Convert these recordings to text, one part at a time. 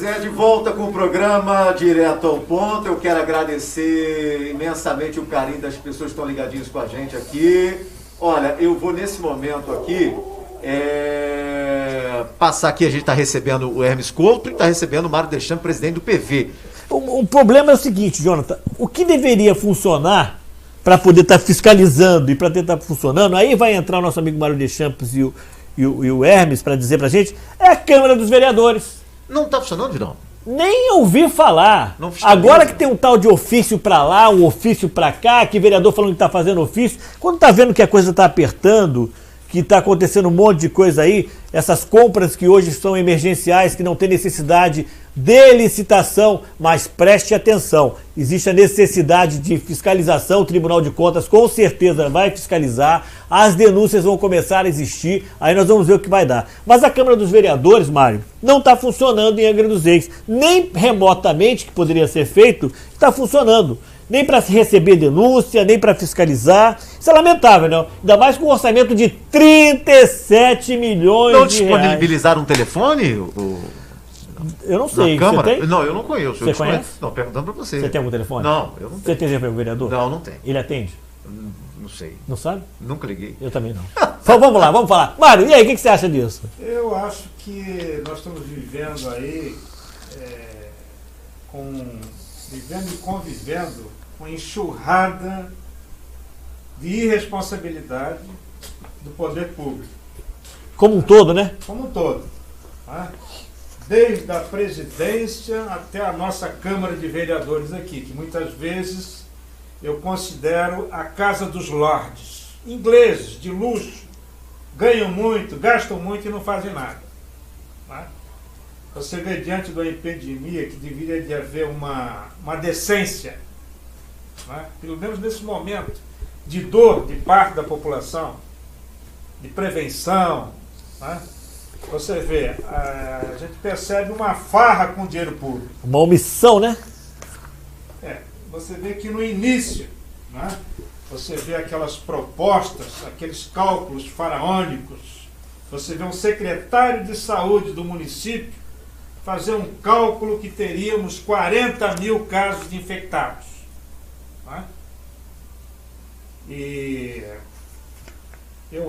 é, de volta com o programa Direto ao Ponto. Eu quero agradecer imensamente o carinho das pessoas que estão ligadinhas com a gente aqui. Olha, eu vou nesse momento aqui passar aqui, a gente está recebendo o Hermes Couto e está recebendo o Mário Deschamps, presidente do PV. O problema é o seguinte, Jonathan, o que deveria funcionar para poder estar fiscalizando e para ter estar funcionando, aí vai entrar o nosso amigo Mário Deschamps e o Hermes para dizer para a gente, é a Câmara dos Vereadores. Não está funcionando, Virão? Nem ouvi falar. Agora que tem um tal de ofício para lá, um ofício para cá, que vereador falando que está fazendo ofício, quando está vendo que a coisa está apertando, que está acontecendo um monte de coisa aí, essas compras que hoje são emergenciais, que não tem necessidade de licitação, mas preste atenção, existe a necessidade de fiscalização, o Tribunal de Contas com certeza vai fiscalizar, as denúncias vão começar a existir, aí nós vamos ver o que vai dar. Mas a Câmara dos Vereadores, Mário, não está funcionando em Angra dos Reis, nem remotamente, que poderia ser feito, está funcionando. Nem para receber denúncia, nem para fiscalizar. Isso é lamentável, né? Ainda mais com um orçamento de 37 milhões de reais. Não disponibilizaram um telefone? Eu não sei. Você tem? Não, eu não conheço. Você conhece? Não, perguntando para você. Você tem algum telefone? Não, eu não tenho. Você tem telefone com o vereador? Não, não tem. Ele atende? Não sei. Não sabe? Nunca liguei. Eu também não. Vamos lá, vamos falar. Mário, e aí, o que você acha disso? Eu acho que nós estamos vivendo aí, vivendo e convivendo uma enxurrada de irresponsabilidade do poder público. Como um todo, né? Como um todo. Né? Desde a presidência até a nossa Câmara de Vereadores aqui, que muitas vezes eu considero a casa dos lordes. Ingleses, de luxo, ganham muito, gastam muito e não fazem nada. Né? Você vê diante de uma epidemia que deveria de haver uma decência, né? Pelo menos nesse momento de dor de parte da população, de prevenção, né? Você vê, a gente percebe uma farra com o dinheiro público. Uma omissão, né? Você vê que no início, né? Você vê aquelas propostas, aqueles cálculos faraônicos, você vê um secretário de saúde do município fazer um cálculo que teríamos 40 mil casos de infectados. Né? E eu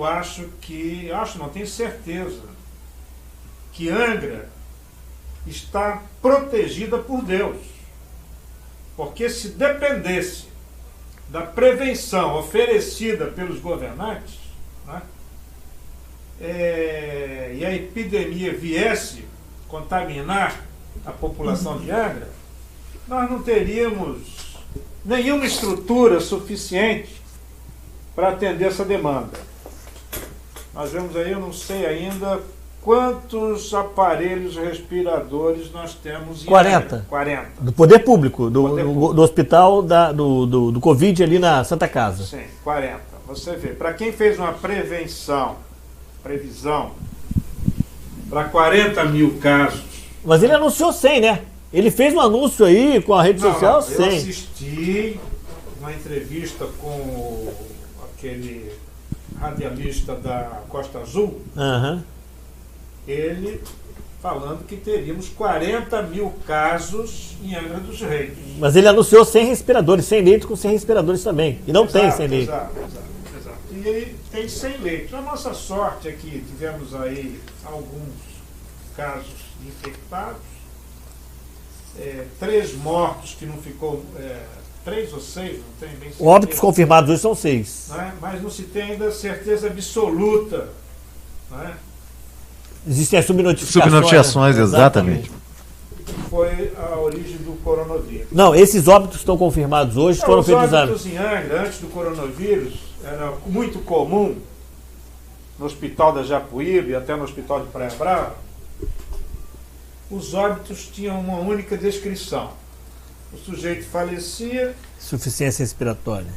não tenho certeza, que Angra está protegida por Deus. Porque se dependesse da prevenção oferecida pelos governantes, né, e a epidemia viesse contaminar a população de Angra, nós não teríamos nenhuma estrutura suficiente para atender essa demanda. Nós vemos aí, eu não sei ainda quantos aparelhos respiradores nós temos em 40. 40. Do poder público, do hospital do Covid ali na Santa Casa. Sim, 40. Você vê, para quem fez uma previsão para 40 mil casos. Mas ele anunciou 100, né? Ele fez um anúncio aí com a rede social 100. Eu assisti uma entrevista com aquele radialista da Costa Azul. Uhum. Ele falando que teríamos 40 mil casos em Angra dos Reis. Mas ele anunciou 100 respiradores, 100 leitos com 100 respiradores também. E não tem 100 leitos. Exato. E ele tem 100 leitos. A nossa sorte é que tivemos aí alguns casos infectados, 3 mortos que não ficou, 3 ou 6, não tem bem certeza. Óbitos confirmados hoje são 6. Né? Mas não se tem ainda certeza absoluta. Né? Existem as subnotificações. Subnotificações, né? Exatamente. Foi a origem do coronavírus. Não, esses óbitos estão confirmados hoje, foram feitos exames. Os óbitos em Angra, antes do coronavírus, era muito comum no hospital da Japuíba e até no hospital de Praia Brava. Os óbitos tinham uma única descrição. O sujeito falecia... Insuficiência respiratória.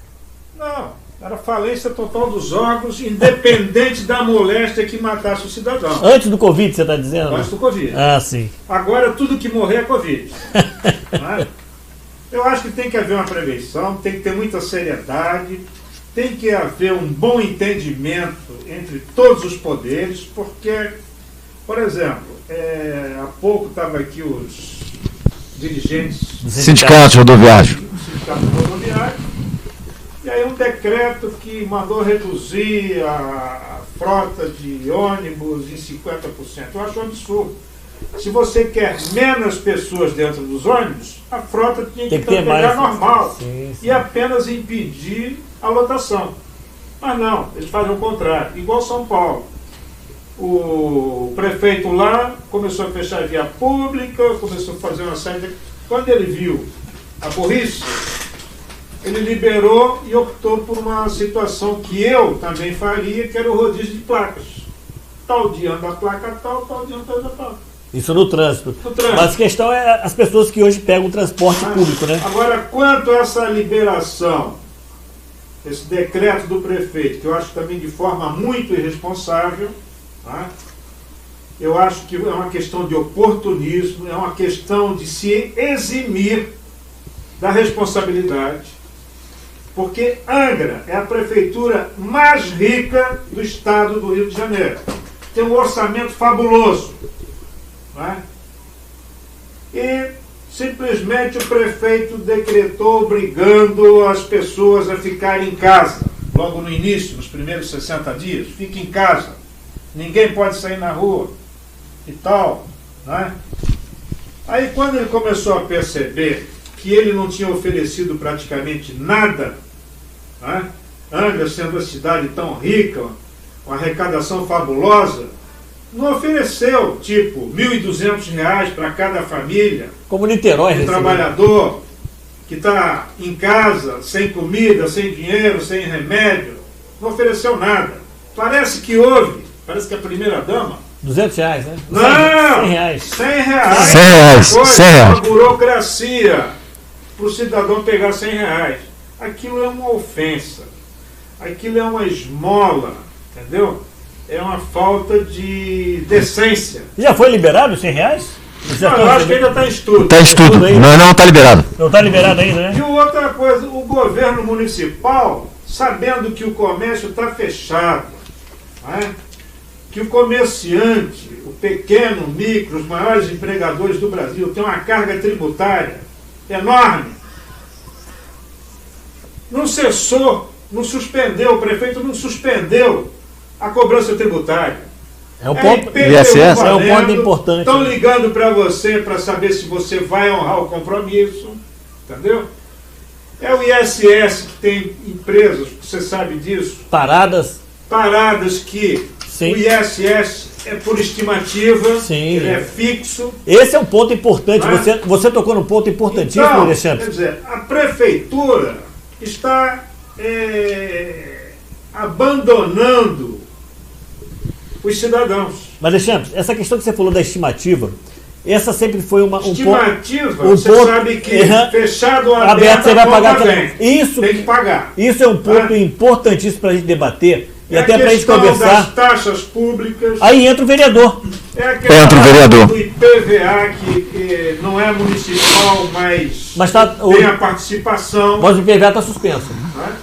Não, era falência total dos órgãos, independente da moléstia que matasse o cidadão. Antes do Covid, você está dizendo? Antes do Covid. Ah, sim. Agora, tudo que morrer é Covid. Né? Eu acho que tem que haver uma prevenção, tem que ter muita seriedade, tem que haver um bom entendimento entre todos os poderes, porque, Por exemplo, há pouco estavam aqui os dirigentes sindicatos rodoviários. E aí um decreto que mandou reduzir a frota de ônibus em 50%. Eu acho um absurdo. Se você quer menos pessoas dentro dos ônibus, a frota tinha que ter mais normal. Sim. E apenas impedir a lotação. Mas não, eles fazem o contrário. Igual São Paulo. O prefeito lá começou a fechar a via pública, começou a fazer uma série de... Quando ele viu a burrice, ele liberou e optou por uma situação que eu também faria, que era o rodízio de placas. Tal dia anda a placa tal dia anda a placa. Isso no trânsito. Mas a questão é as pessoas que hoje pegam o transporte público, né? Agora, quanto a essa liberação, esse decreto do prefeito, que eu acho também de forma muito irresponsável, tá? Eu acho que é uma questão de oportunismo, é uma questão de se eximir da responsabilidade, porque Angra é a prefeitura mais rica do estado do Rio de Janeiro. Tem um orçamento fabuloso. Né? E simplesmente o prefeito decretou obrigando as pessoas a ficarem em casa. Logo no início, nos primeiros 60 dias, fique em casa. Ninguém pode sair na rua e tal. Né? Aí quando ele começou a perceber que ele não tinha oferecido praticamente nada, né? Angra sendo uma cidade tão rica, uma arrecadação fabulosa, não ofereceu, tipo, R$ 1.200 para cada família. Como Niterói, um trabalhador que está em casa, sem comida, sem dinheiro, sem remédio. Não ofereceu nada. Parece que a primeira-dama... R$ 200, né? Não! R$ 100. R$ 100. Uma burocracia para o cidadão pegar R$ 100. Aquilo é uma ofensa. Aquilo é uma esmola, entendeu? É uma falta de decência. Já foi liberado os R$100? Não, eu acho que ainda está em estudo. Está em estudo, não está liberado. Não está liberado ainda, né? E outra coisa, o governo municipal, sabendo que o comércio está fechado, né? Que o comerciante, o pequeno, micro, os maiores empregadores do Brasil têm uma carga tributária enorme, não cessou, não suspendeu, o prefeito não suspendeu a cobrança tributária. É um ponto, é um ponto importante. Estão ligando para você para saber se você vai honrar o compromisso, entendeu? É o ISS que tem empresas, você sabe disso. Paradas que sim. O ISS é por estimativa, sim. Ele é fixo. Esse é um ponto importante, você tocou num ponto importantíssimo, então, Alexandre. Quer dizer, a prefeitura está abandonando os cidadãos. Mas, Alexandre, essa questão que você falou da estimativa, essa sempre foi um estimativa, você sabe que fechado ou aberto você vai pagar isso, tem que pagar. Isso é um ponto importantíssimo para a gente debater e até para a gente conversar. Das taxas públicas. Aí entra o vereador. Entra o vereador. Do IPVA, que não é municipal, mas tem a participação. Mas o IPVA está suspenso.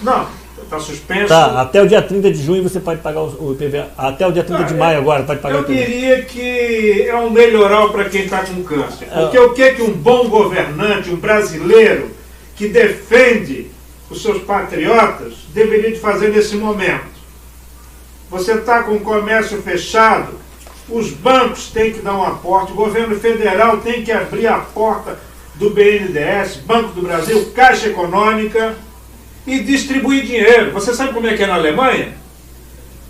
Não, está suspenso. Tá, até o dia 30 de junho você pode pagar o IPVA. Até o dia 30 de maio agora pode pagar o IPVA. Eu diria que é um melhoral para quem está com câncer. Porque o que um bom governante, um brasileiro que defende os seus patriotas, deveria de fazer nesse momento? Você está com o comércio fechado, os bancos têm que dar um aporte, o governo federal tem que abrir a porta do BNDES, Banco do Brasil, Caixa Econômica, e distribuir dinheiro. Você sabe como é que é na Alemanha?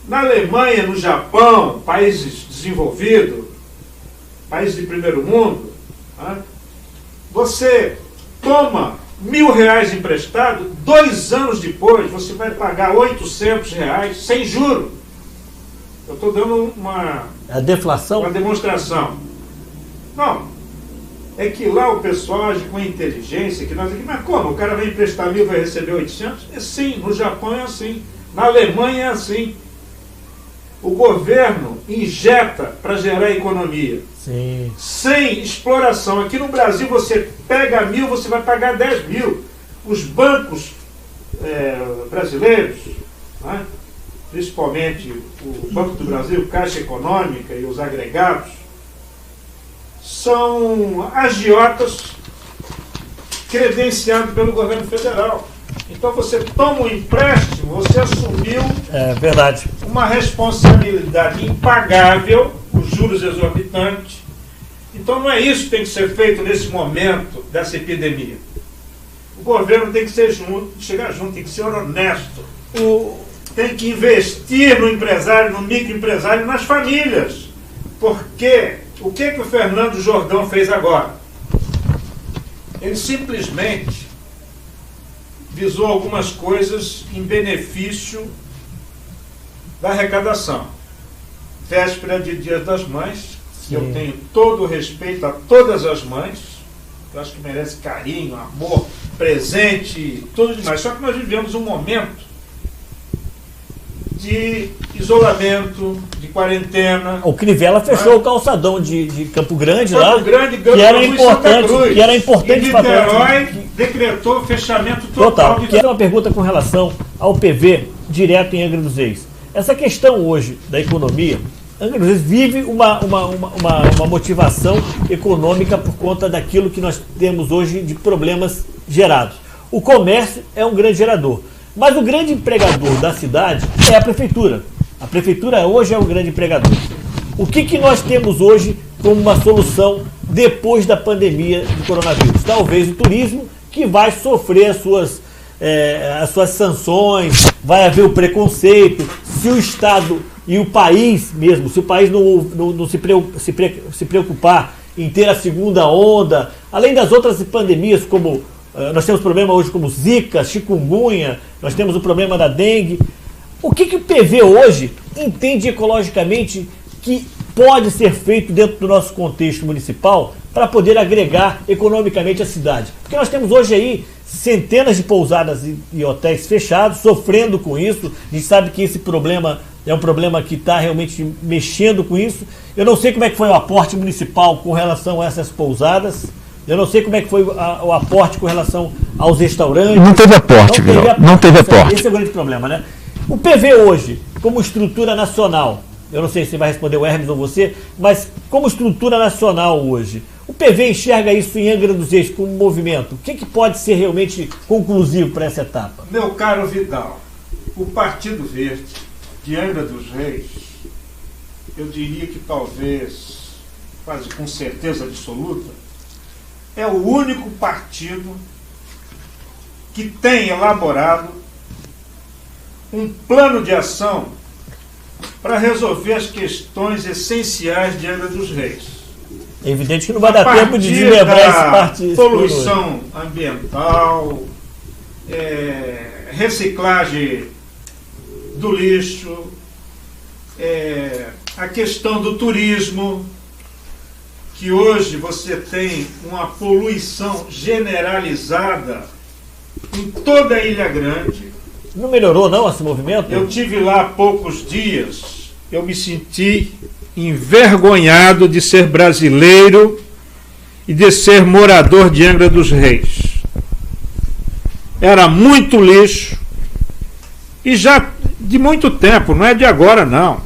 Na Alemanha, no Japão, países desenvolvidos, países de primeiro mundo, você toma R$ 1.000 emprestado, 2 anos depois você vai pagar R$800 sem juro. Eu estou dando uma deflação? Uma demonstração. Não. É que lá o pessoal age com inteligência, que nós aqui, mas como? O cara vai emprestar 1.000 e vai receber 800? É sim, no Japão é assim. Na Alemanha é assim. O governo injeta para gerar economia. Sim. Sem exploração. Aqui no Brasil você pega 1.000, você vai pagar 10.000. Os bancos brasileiros, né, principalmente o Banco do Brasil, Caixa Econômica e os agregados, são agiotas credenciados pelo governo federal. Então você toma um empréstimo, você assumiu verdade. uma responsabilidade impagável, os juros exorbitantes. Então não é isso que tem que ser feito nesse momento dessa epidemia. O governo tem que ser chegar junto, tem que ser honesto. Tem que investir no empresário, no microempresário, nas famílias. Porque o que o Fernando Jordão fez agora? Ele simplesmente visou algumas coisas em benefício da arrecadação. Véspera de Dia das Mães, eu tenho todo o respeito a todas as mães, eu acho que merece carinho, amor, presente, tudo demais. Só que nós vivemos um momento de isolamento, de quarentena. O Crivella fechou o calçadão de Campo Grande lá, Campo Grande, que era importante. E Niterói decretou fechamento total. Quero uma pergunta com relação ao PV direto em Angra dos Reis. Essa questão hoje da economia, Angra dos Reis vive uma motivação econômica por conta daquilo que nós temos hoje de problemas gerados. O comércio é um grande gerador. Mas o grande empregador da cidade é a prefeitura. A prefeitura hoje é o grande empregador. O que nós temos hoje como uma solução depois da pandemia do coronavírus? Talvez o turismo, que vai sofrer as suas sanções, vai haver o preconceito. Se o Estado e o país mesmo, se o país não se preocupar em ter a segunda onda, além das outras pandemias como... Nós temos problema hoje como Zika, chikungunya, nós temos o problema da dengue. O que o PV hoje entende ecologicamente que pode ser feito dentro do nosso contexto municipal para poder agregar economicamente a cidade? Porque nós temos hoje aí centenas de pousadas e hotéis fechados, sofrendo com isso. A gente sabe que esse problema é um problema que está realmente mexendo com isso. Eu não sei como é que foi o aporte municipal com relação a essas pousadas. Eu não sei como é que foi o aporte com relação aos restaurantes. Não teve aporte, não teve aporte. Esse é o grande problema, né? O PV hoje, como estrutura nacional, eu não sei se vai responder o Hermes ou você, mas como estrutura nacional hoje, o PV enxerga isso em Angra dos Reis como movimento. O que pode ser realmente conclusivo para essa etapa? Meu caro Vidal, o Partido Verde de Angra dos Reis, eu diria que talvez, quase com certeza absoluta, é o único partido que tem elaborado um plano de ação para resolver as questões essenciais de Angra dos Reis. É evidente que não vai dar tempo de desmembrar esse partido. Poluição ambiental, reciclagem do lixo, a questão do turismo, que hoje você tem uma poluição generalizada em toda a Ilha Grande. Não melhorou não esse movimento? Eu tive lá há poucos dias, eu me senti envergonhado de ser brasileiro e de ser morador de Angra dos Reis. Era muito lixo, e já de muito tempo, não é de agora não.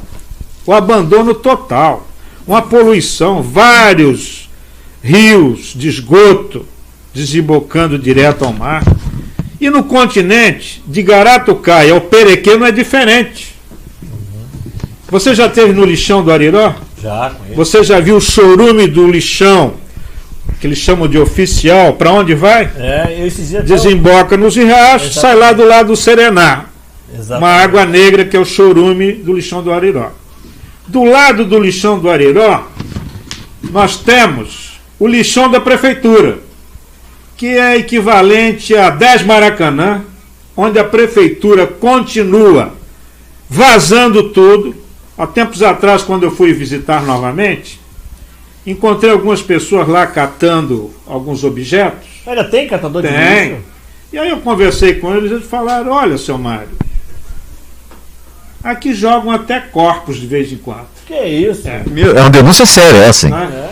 O abandono total. Uma poluição, vários rios de esgoto desembocando direto ao mar. E no continente, de Garatucaia ao Perequê não é diferente. Você já esteve no lixão do Ariró? Já, conheço. Você já viu o chorume do lixão, que eles chamam de oficial, para onde vai? Esses dias desemboca nos riachos, sai lá do lado do Serená. Exatamente. Uma água negra que é o chorume do lixão do Ariró. Do lado do lixão do Ariró, nós temos o lixão da prefeitura, que é equivalente a 10 Maracanã, onde a prefeitura continua vazando tudo. Há tempos atrás, quando eu fui visitar novamente, encontrei algumas pessoas lá catando alguns objetos. Ainda tem catador de lixo? Tem. E aí eu conversei com eles e eles falaram: olha, seu Mário, aqui jogam até corpos de vez em quando. Que isso? É uma denúncia séria, é assim.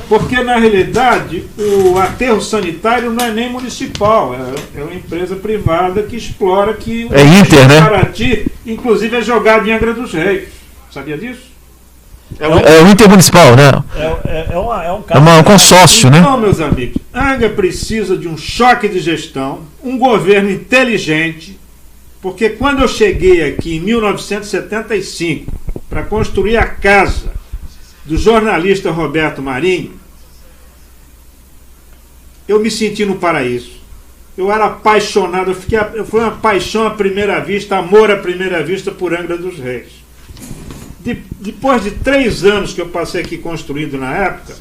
Porque, na realidade, o aterro sanitário não é nem municipal, é uma empresa privada que explora que é Inter, né? Paraty, inclusive, é jogado em Angra dos Reis. Sabia disso? É o Intermunicipal, né? É um consórcio, né? Então, meus amigos, Angra precisa de um choque de gestão, um governo inteligente, porque quando eu cheguei aqui em 1975 para construir a casa do jornalista Roberto Marinho, eu me senti no paraíso. Eu era apaixonado, foi uma paixão à primeira vista, amor à primeira vista por Angra dos Reis. Depois de 3 anos que eu passei aqui construindo na época,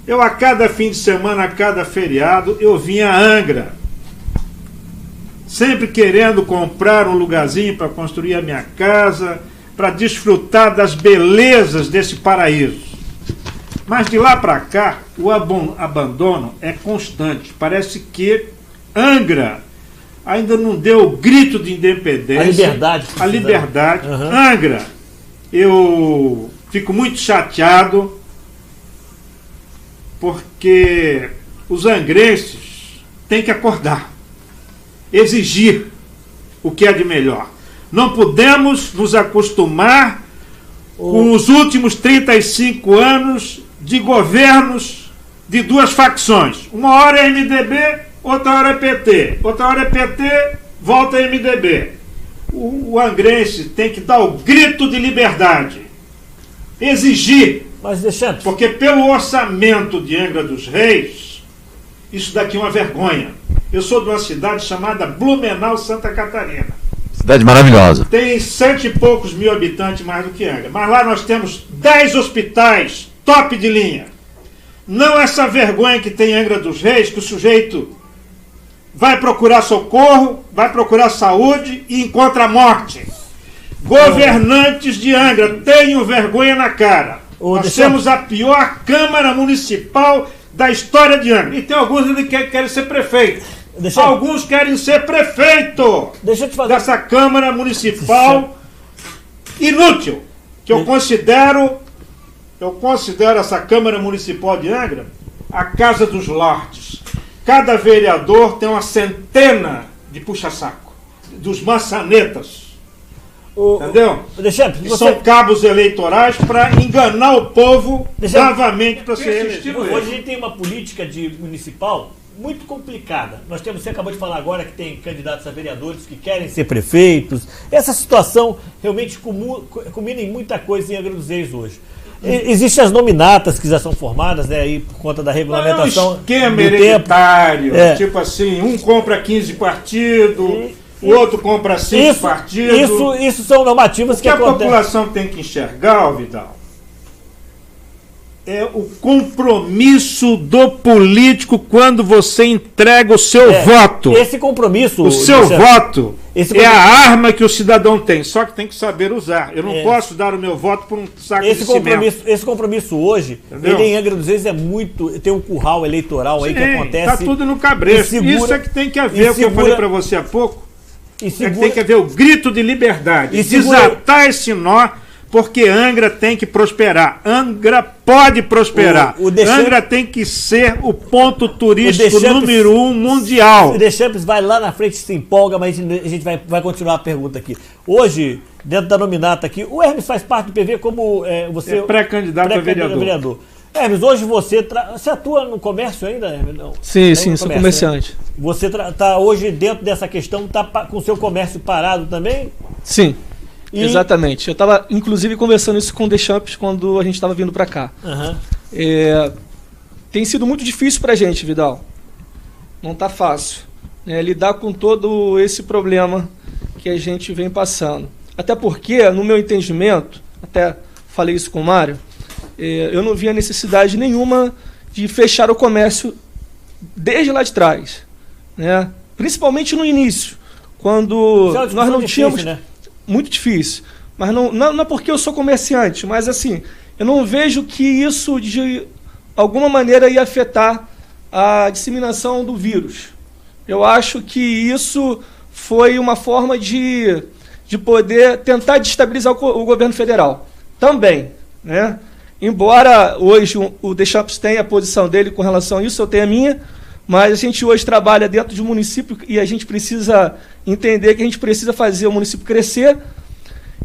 eu a cada fim de semana, a cada feriado, eu vinha a Angra, sempre querendo comprar um lugarzinho para construir a minha casa, para desfrutar das belezas desse paraíso. Mas de lá para cá, o abandono é constante. Parece que Angra ainda não deu o grito de independência. A liberdade. Uhum. Angra, eu fico muito chateado porque os angrenses têm que acordar, exigir o que é de melhor. Não podemos nos acostumar com os últimos 35 anos de governos de 2 facções. Uma hora é MDB, outra hora é PT. Outra hora é PT, volta a MDB. O angrense tem que dar o grito de liberdade. Exigir. Mas deixando. Porque pelo orçamento de Angra dos Reis, isso daqui é uma vergonha. Eu sou de uma cidade chamada Blumenau, Santa Catarina. Cidade maravilhosa. Tem 7 e poucos mil habitantes mais do que Angra. Mas lá nós temos 10 hospitais top de linha. Não essa vergonha que tem Angra dos Reis, que o sujeito vai procurar socorro, vai procurar saúde e encontra a morte. Governantes de Angra, tenham vergonha na cara. Nós temos a pior Câmara Municipal da história de Angra. E tem alguns que querem ser prefeito. Alguns querem ser prefeito dessa Câmara Municipal inútil, que eu considero essa Câmara Municipal de Angra a Casa dos Lordes. Cada vereador tem uma centena de puxa-saco, dos maçanetas. Entendeu? São cabos eleitorais para enganar o povo novamente para ser reeleito. Hoje a gente tem uma política municipal muito complicada. Você acabou de falar agora que tem candidatos a vereadores que querem ser prefeitos. Essa situação realmente culmina em muita coisa em Angra dos Reis hoje. Existem as nominatas que já são formadas, né, aí por conta da regulamentação. É um esquema hereditário, tipo assim, um compra 15 partidos, o outro compra 5 partidos. Isso são normativas que acontecem. O que a população tem que enxergar, Vidal, é o compromisso do político quando você entrega o seu voto. Esse compromisso... O seu voto é a arma que o cidadão tem, só que tem que saber usar. Eu não posso dar o meu voto por um saco de cimento. Esse compromisso hoje, ele em Angra dos Reis é muito... Tem um curral eleitoral aí que acontece... Está tudo no cabresto. Isso é que tem que haver, o que eu falei para você há pouco. É que tem que haver o grito de liberdade. Desatar esse nó, porque Angra tem que prosperar. Angra pode prosperar. Angra tem que ser o ponto turístico número 1 mundial. O Deschamps vai lá na frente, se empolga, mas a gente vai continuar a pergunta aqui. Hoje, dentro da nominata aqui, o Hermes faz parte do PV como você... pré-candidato a vereador. Hermes, hoje você atua no comércio ainda, Hermes? Não. Sim, sou comerciante. Né? Você está hoje dentro dessa questão, está com o seu comércio parado também? Sim. Exatamente. Eu estava, inclusive, conversando isso com o Deschamps quando a gente estava vindo para cá. Uhum. Tem sido muito difícil para a gente, Vidal. Não está fácil. Lidar com todo esse problema que a gente vem passando. Até porque, no meu entendimento, até falei isso com o Mário, eu não via necessidade nenhuma de fechar o comércio desde lá de trás. Né? Principalmente no início, quando nós não tínhamos... Né? Muito difícil. Mas não é porque eu sou comerciante, mas assim, eu não vejo que isso de alguma maneira ia afetar a disseminação do vírus. Eu acho que isso foi uma forma de poder tentar destabilizar o governo federal. também, né? Embora hoje o Deschamps tenha a posição dele com relação a isso, eu tenho a minha, mas a gente hoje trabalha dentro de um município e a gente precisa entender que a gente precisa fazer o município crescer.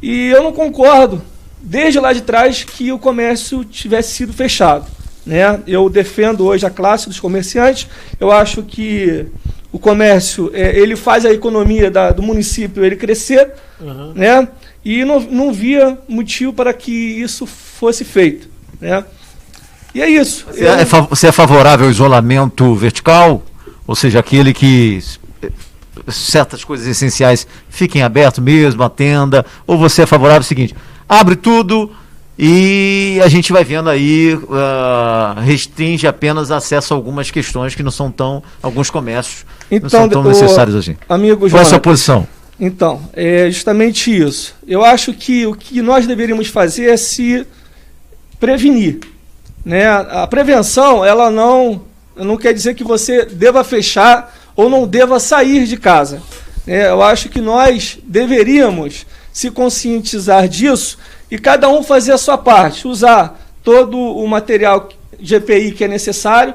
E eu não concordo, desde lá de trás, que o comércio tivesse sido fechado, né? Eu defendo hoje a classe dos comerciantes. Eu acho que o comércio ele faz a economia do município ele crescer, né? E não via motivo para que isso fosse feito, né? E é isso. Você é favorável ao isolamento vertical? Ou seja, aquele que certas coisas essenciais fiquem abertas mesmo, a tenda? Ou você é favorável ao seguinte, abre tudo e a gente vai vendo aí, restringe apenas acesso a algumas questões que não são alguns comércios não são tão necessários hoje. Amigo João, qual é a sua posição? Então, é justamente isso. Eu acho que o que nós deveríamos fazer é se prevenir, né? A prevenção, ela não quer dizer que você deva fechar ou não deva sair de casa. Eu acho que nós deveríamos se conscientizar disso e cada um fazer a sua parte, usar todo o material de EPI que é necessário,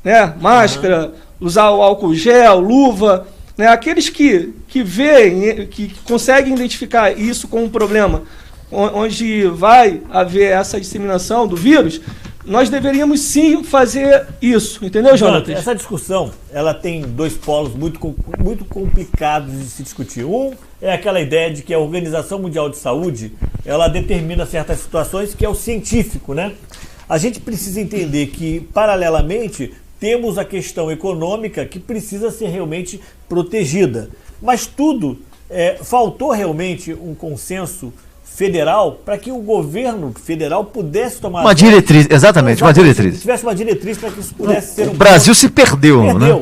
né? Máscara, usar o álcool gel, luva, né? Aqueles que veem, que conseguem identificar isso como um problema, onde vai haver essa disseminação do vírus, nós deveríamos sim fazer isso, entendeu, Jonathan? Essa discussão, ela tem dois polos muito complicados de se discutir. Um é aquela ideia de que a Organização Mundial de Saúde, ela determina certas situações, que é o científico, né? A gente precisa entender que, paralelamente, temos a questão econômica que precisa ser realmente protegida. Mas tudo, faltou realmente um consenso federal para que o governo federal pudesse tomar uma diretriz, exatamente, uma diretriz. Se tivesse uma diretriz para que isso pudesse ser o Brasil se perdeu, né?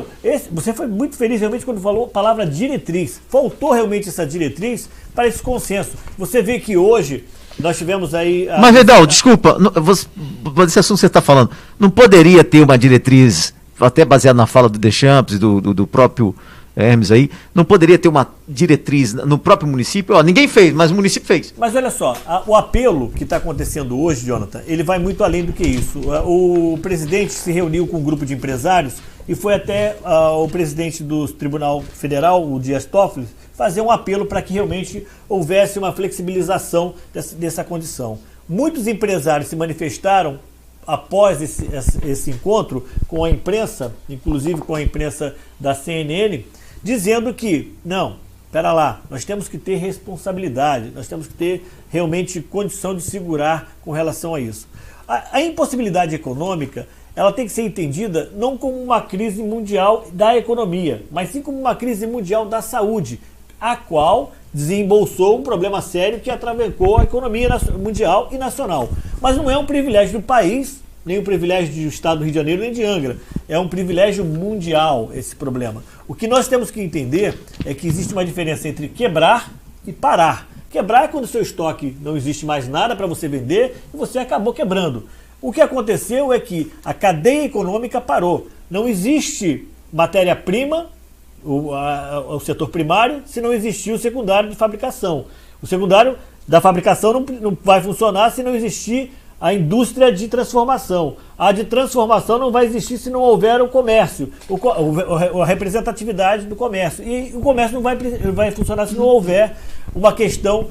Você foi muito feliz realmente quando falou a palavra diretriz. Faltou realmente essa diretriz para esse consenso. Você vê que hoje nós tivemos aí... Mas, Vidal, desculpa, esse assunto que você está falando, não poderia ter uma diretriz, até baseada na fala do Deschamps e do próprio Hermes aí, não poderia ter uma diretriz no próprio município? Ninguém fez, mas o município fez. Mas olha só, o apelo que está acontecendo hoje, Jonathan, ele vai muito além do que isso. O presidente se reuniu com um grupo de empresários e foi até o presidente do Tribunal Federal, o Dias Toffoli, fazer um apelo para que realmente houvesse uma flexibilização dessa condição. Muitos empresários se manifestaram após esse encontro com a imprensa, inclusive com a imprensa da CNN, dizendo que, não, espera lá, nós temos que ter responsabilidade, nós temos que ter realmente condição de segurar com relação a isso. A impossibilidade econômica, ela tem que ser entendida não como uma crise mundial da economia, mas sim como uma crise mundial da saúde, a qual desembolsou um problema sério que atravessou a economia mundial e nacional. Mas não é um privilégio do país, nem um privilégio do estado do Rio de Janeiro, nem de Angra. É um privilégio mundial esse problema. O que nós temos que entender é que existe uma diferença entre quebrar e parar. Quebrar é quando o seu estoque não existe mais nada para você vender e você acabou quebrando. O que aconteceu é que a cadeia econômica parou. Não existe matéria-prima, o setor primário, se não existir o secundário de fabricação. O secundário da fabricação não vai funcionar se não existir a indústria de transformação. A de transformação não vai existir se não houver o comércio, a representatividade do comércio. E o comércio não vai funcionar se não houver uma questão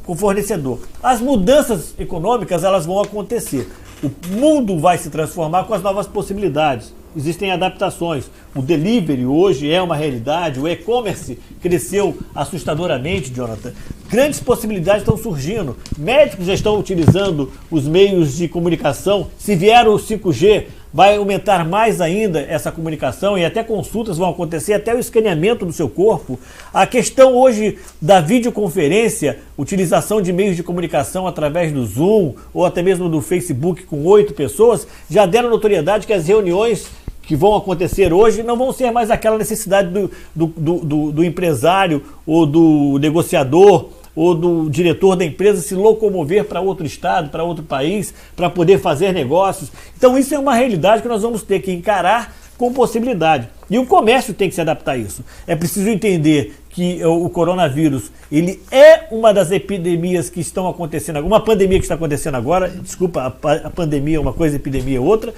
com o fornecedor. As mudanças econômicas, elas vão acontecer. O mundo vai se transformar com as novas possibilidades. Existem adaptações. O delivery hoje é uma realidade, o e-commerce cresceu assustadoramente, Jonathan. Grandes possibilidades estão surgindo. Médicos já estão utilizando os meios de comunicação. Se vier o 5G, vai aumentar mais ainda essa comunicação e até consultas vão acontecer, até o escaneamento do seu corpo. A questão hoje da videoconferência, utilização de meios de comunicação através do Zoom ou até mesmo do Facebook com 8 pessoas, já deram notoriedade que as reuniões que vão acontecer hoje não vão ser mais aquela necessidade do empresário ou do negociador ou do diretor da empresa se locomover para outro estado, para outro país, para poder fazer negócios. Então isso é uma realidade que nós vamos ter que encarar com possibilidade. E o comércio tem que se adaptar a isso. É preciso entender que o coronavírus, ele é uma das epidemias que estão acontecendo, uma pandemia que está acontecendo agora, desculpa, a pandemia é uma coisa, a epidemia é outra,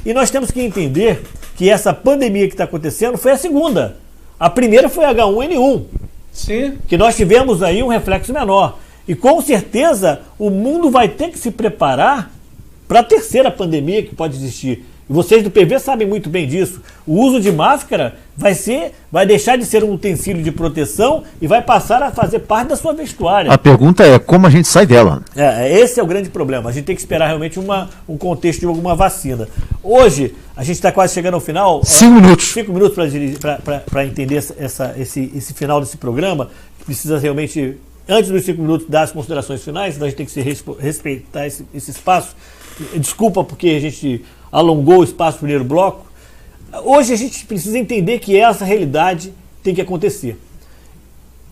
e nós temos que entender que essa pandemia que está acontecendo foi a segunda. A primeira foi H1N1, Sim. que nós tivemos aí um reflexo menor. E com certeza o mundo vai ter que se preparar para a terceira pandemia que pode existir. E vocês do PV sabem muito bem disso. O uso de máscara vai deixar de ser um utensílio de proteção e vai passar a fazer parte da sua vestuária. A pergunta é como a gente sai dela. Esse é o grande problema. A gente tem que esperar realmente um contexto de alguma vacina. Hoje, a gente está quase chegando ao final. 5 minutos. 5 minutos para entender esse final desse programa. Precisa realmente, antes dos 5 minutos, dar as considerações finais. Então a gente tem que respeitar esse espaço. Desculpa porque a gente alongou o espaço do primeiro bloco. Hoje a gente precisa entender que essa realidade tem que acontecer.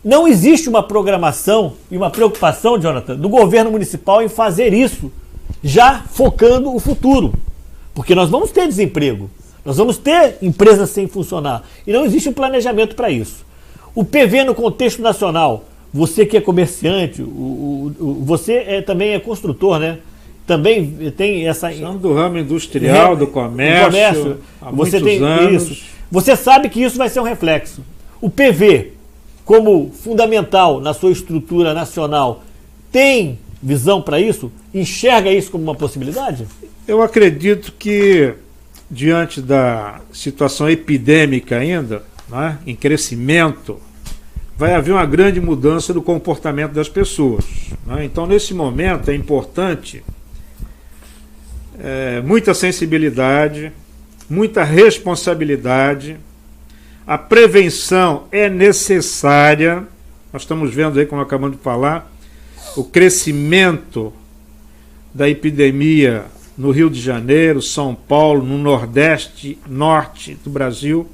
Não existe uma programação e uma preocupação, Jonathan, do governo municipal em fazer isso, já focando o futuro. Porque nós vamos ter desemprego, nós vamos ter empresas sem funcionar, e não existe um planejamento para isso. O PV no contexto nacional, você que é comerciante, você também é construtor, né? Também tem essa... Estamos do ramo industrial, do comércio, há você muitos anos. Isso. Você sabe que isso vai ser um reflexo. O PV, como fundamental na sua estrutura nacional, tem visão para isso? Enxerga isso como uma possibilidade? Eu acredito que, diante da situação epidêmica ainda, né, em crescimento, vai haver uma grande mudança do comportamento das pessoas. Né? Então, nesse momento, é importante muita sensibilidade, muita responsabilidade. A prevenção é necessária. Nós estamos vendo aí, como acabamos de falar, o crescimento da epidemia no Rio de Janeiro, São Paulo, no Nordeste, Norte do Brasil,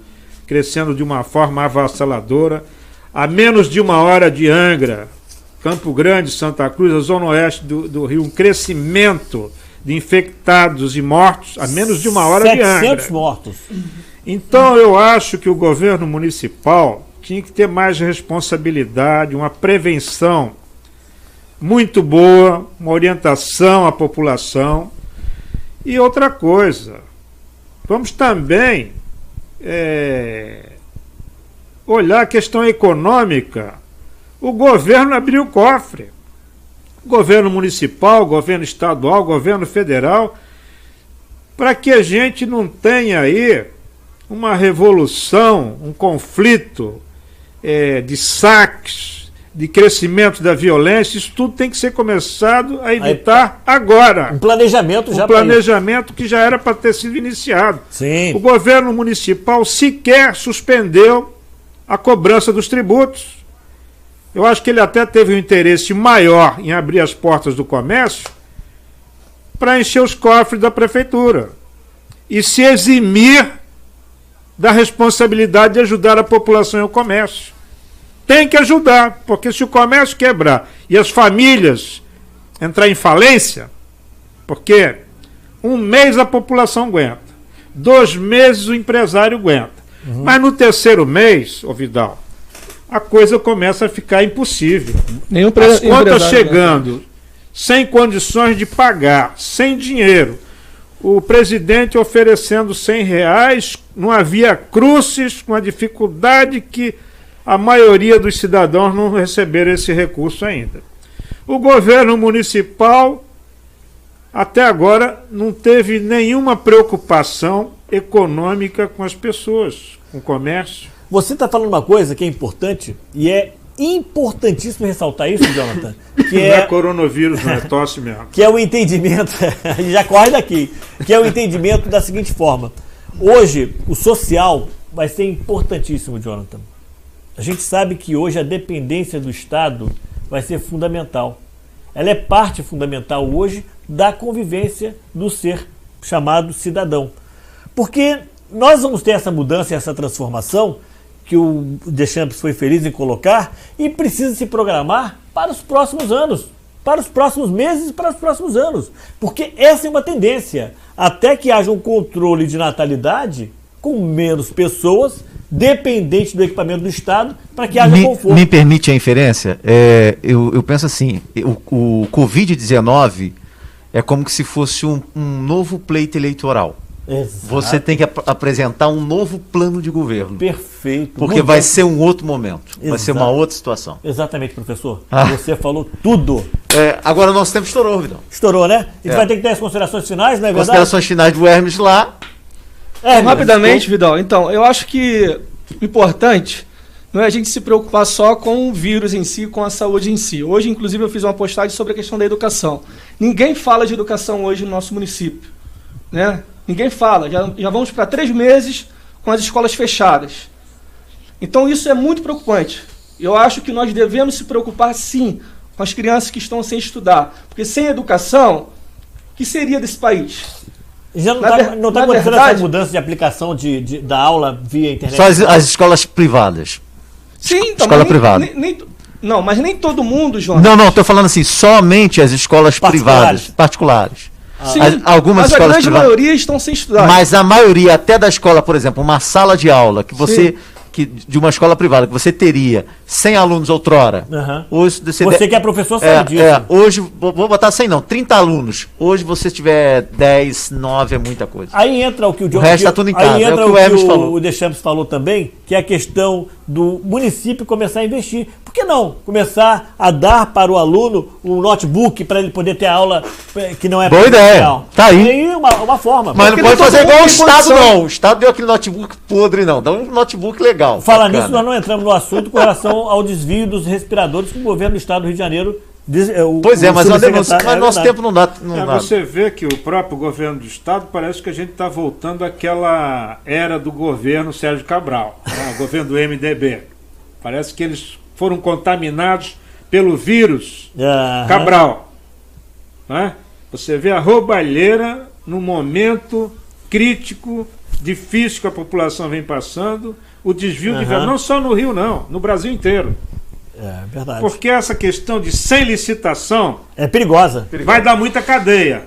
crescendo de uma forma avassaladora. A menos de 1 hora de Angra, Campo Grande, Santa Cruz, a zona oeste do Rio, um crescimento de infectados e mortos a menos de 1 hora de Angra. 700 mortos. Então eu acho que o governo municipal tinha que ter mais responsabilidade, uma prevenção muito boa, uma orientação à população. E outra coisa, vamos também olhar a questão econômica. O governo abriu o cofre. Governo municipal, governo estadual, governo federal, para que a gente não tenha aí uma revolução, um conflito de saques, de crescimento da violência. Isso tudo tem que ser começado a evitar agora. Um planejamento já. Um planejamento que já era para ter sido iniciado. Sim. O governo municipal sequer suspendeu a cobrança dos tributos. Eu acho que ele até teve um interesse maior em abrir as portas do comércio para encher os cofres da prefeitura e se eximir da responsabilidade de ajudar a população e o comércio. Tem que ajudar, porque se o comércio quebrar e as famílias entrar em falência, porque 1 mês a população aguenta, 2 meses o empresário aguenta, mas no 3º mês, ô Vidal, a coisa começa a ficar impossível. As contas chegando, sem condições de pagar, sem dinheiro. O presidente oferecendo R$100, não havia crucis, com a dificuldade que a maioria dos cidadãos não receberam esse recurso ainda. O governo municipal, até agora, não teve nenhuma preocupação econômica com as pessoas, com o comércio. Você está falando uma coisa que é importante, e é importantíssimo ressaltar isso, Jonathan, que não é coronavírus, não é tosse mesmo. Que é o entendimento, já corre daqui, que é o entendimento da seguinte forma. Hoje, o social vai ser importantíssimo, Jonathan. A gente sabe que hoje a dependência do Estado vai ser fundamental. Ela é parte fundamental hoje da convivência do ser chamado cidadão. Porque nós vamos ter essa mudança, essa transformação, que o Deschamps foi feliz em colocar, e precisa se programar para os próximos anos, para os próximos meses e para os próximos anos. Porque essa é uma tendência. Até que haja um controle de natalidade, com menos pessoas, dependente do equipamento do Estado, para que haja conforto. Me permite a inferência? Eu penso assim, o Covid-19 é como que se fosse um novo pleito eleitoral. Exato. Você tem que apresentar um novo plano de governo. Perfeito. Porque vai ser um outro momento. Vai ser uma Exato. outra situação. Exatamente, professor. Você falou tudo. Agora o nosso tempo estourou, Vidal. Estourou, né? A gente vai ter que ter as considerações finais, não é verdade? Considerações finais do Hermes lá. Rapidamente, Vidal. Então, eu acho que o importante não é a gente se preocupar só com o vírus em si, com a saúde em si. Hoje, inclusive, eu fiz uma postagem sobre a questão da educação. Ninguém fala de educação hoje no nosso município, né? Ninguém fala. Já vamos para 3 meses com as escolas fechadas. Então, isso é muito preocupante. Eu acho que nós devemos se preocupar, sim, com as crianças que estão sem estudar. Porque sem educação, o que seria desse país? Já não está acontecendo essa mudança de aplicação da aula via internet? Só as escolas privadas. Sim, então, escola privada. Não, mas nem todo mundo, João. Não, estou falando assim, somente as escolas privadas, particulares. Sim, algumas mas escolas a grande maioria estão sem estudar. Mas a maioria, até da escola, por exemplo, uma sala de aula que você... de uma escola privada, que você teria 100 alunos outrora. Hoje, você que é professor sabe disso. Hoje, vou botar 100 não, 30 alunos. Hoje você tiver 10, 9 é muita coisa. Aí entra o que o resto está tudo em casa, aí entra é o que o Hermes falou. O Deschamps falou também, que é a questão do município começar a investir. Por que não começar a dar para o aluno um notebook para ele poder ter aula que não é boa ideia, tá aí. Aí uma forma. Mas não pode fazer igual o Estado, não. O Estado deu aquele notebook podre, não. Dá um notebook legal. Fala nisso, nós não entramos no assunto com relação ao desvio dos respiradores que o governo do Estado do Rio de Janeiro... mas nosso tempo não dá. Você vê que o próprio governo do Estado parece que a gente está voltando àquela era do governo Sérgio Cabral, né? O governo do MDB. Parece que eles foram contaminados pelo vírus Cabral. Né? Você vê a roubalheira no momento crítico, difícil que a população vem passando, o desvio de verba, não só no Rio, não, no Brasil inteiro. É verdade. Porque essa questão de sem licitação é perigosa. Vai dar muita cadeia.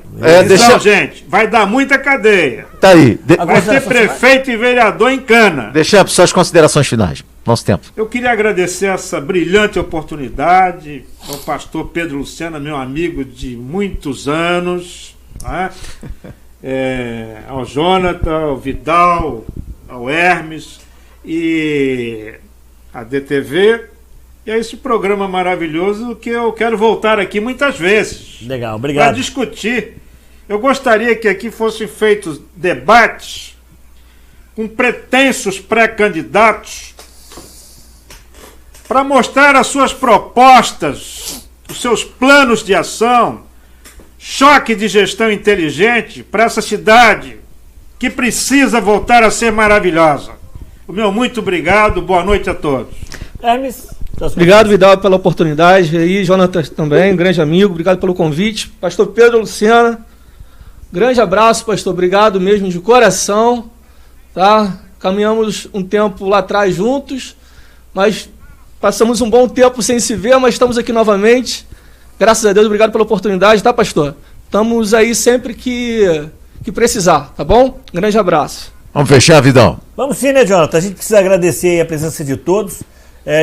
Gente, vai dar muita cadeia. Tá aí. Vai ter prefeito e vereador em cana. Deixa suas considerações finais. Nosso tempo. Eu queria agradecer essa brilhante oportunidade ao pastor Pedro Lucena, meu amigo de muitos anos, né? Ao Jonathan, ao Vidal, ao Hermes e a DTV. E é esse programa maravilhoso que eu quero voltar aqui muitas vezes. Legal, obrigado. Para discutir. Eu gostaria que aqui fossem feitos debates com pretensos pré-candidatos para mostrar as suas propostas, os seus planos de ação, choque de gestão inteligente para essa cidade que precisa voltar a ser maravilhosa. O meu muito obrigado, boa noite a todos. Hermes. Obrigado, Vidal, pela oportunidade. E Jonathan também, um grande amigo. Obrigado pelo convite. Pastor Pedro Lucena, grande abraço, pastor. Obrigado mesmo de coração. Tá? Caminhamos um tempo lá atrás juntos, mas passamos um bom tempo sem se ver, mas estamos aqui novamente. Graças a Deus, obrigado pela oportunidade, tá, pastor? Estamos aí sempre que precisar, tá bom? Grande abraço. Vamos fechar, Vidal? Vamos sim, né, Jonathan? A gente precisa agradecer a presença de todos.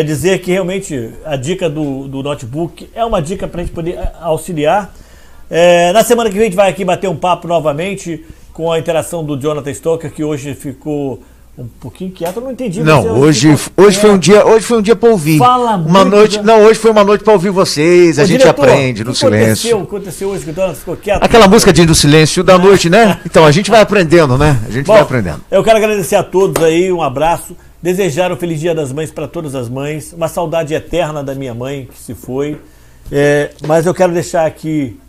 Dizer que realmente a dica do notebook é uma dica para a gente poder auxiliar. Na semana que vem a gente vai aqui bater um papo novamente com a interação do Jonathan Stoker, que hoje ficou um pouquinho quieto. Eu não entendi. Não, hoje foi um dia para ouvir. Fala uma noite. Não, hoje foi uma noite para ouvir vocês. A gente diretor, aprende no silêncio. O que aconteceu hoje que o Jonathan ficou quieto? Aquela música de do silêncio da noite, né? Então a gente vai aprendendo, né? A gente vai aprendendo. Eu quero agradecer a todos aí, um abraço. Desejar um feliz Dia das Mães para todas as mães. Uma saudade eterna da minha mãe, que se foi. Mas eu quero deixar aqui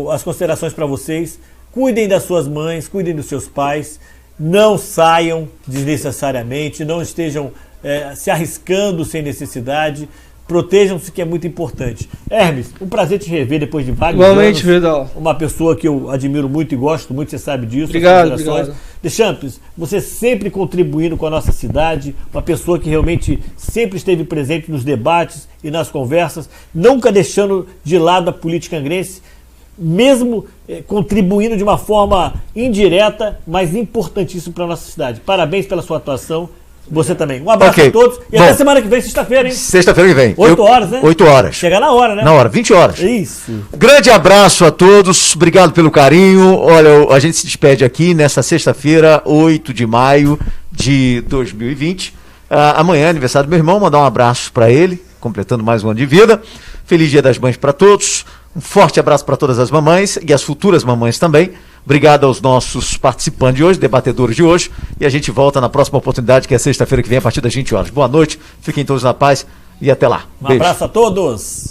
as considerações para vocês. Cuidem das suas mães, cuidem dos seus pais. Não saiam desnecessariamente, não estejam se arriscando sem necessidade. Protejam-se, que é muito importante. Hermes, um prazer te rever depois de vários Igualmente, anos. Vidal. Uma pessoa que eu admiro muito e gosto muito, você sabe disso. Obrigado. Deschamps, você sempre contribuindo com a nossa cidade, uma pessoa que realmente sempre esteve presente nos debates e nas conversas, nunca deixando de lado a política angrense. mesmo contribuindo de uma forma indireta, mas importantíssimo para a nossa cidade. Parabéns pela sua atuação. Você também. Um abraço a todos. E até semana que vem, sexta-feira, hein? Sexta-feira que vem. 8 horas, né? 8 horas. Chegar na hora, né? Na hora, 20 horas. Isso. Grande abraço a todos. Obrigado pelo carinho. Olha, a gente se despede aqui nesta sexta-feira, 8 de maio de 2020. Amanhã é aniversário do meu irmão. Mandar um abraço para ele, completando mais um ano de vida. Feliz Dia das Mães para todos. Um forte abraço para todas as mamães e as futuras mamães também. Obrigado aos nossos participantes de hoje, debatedores de hoje. E a gente volta na próxima oportunidade, que é sexta-feira que vem, a partir das 20 horas. Boa noite, fiquem todos na paz e até lá. Um abraço a todos.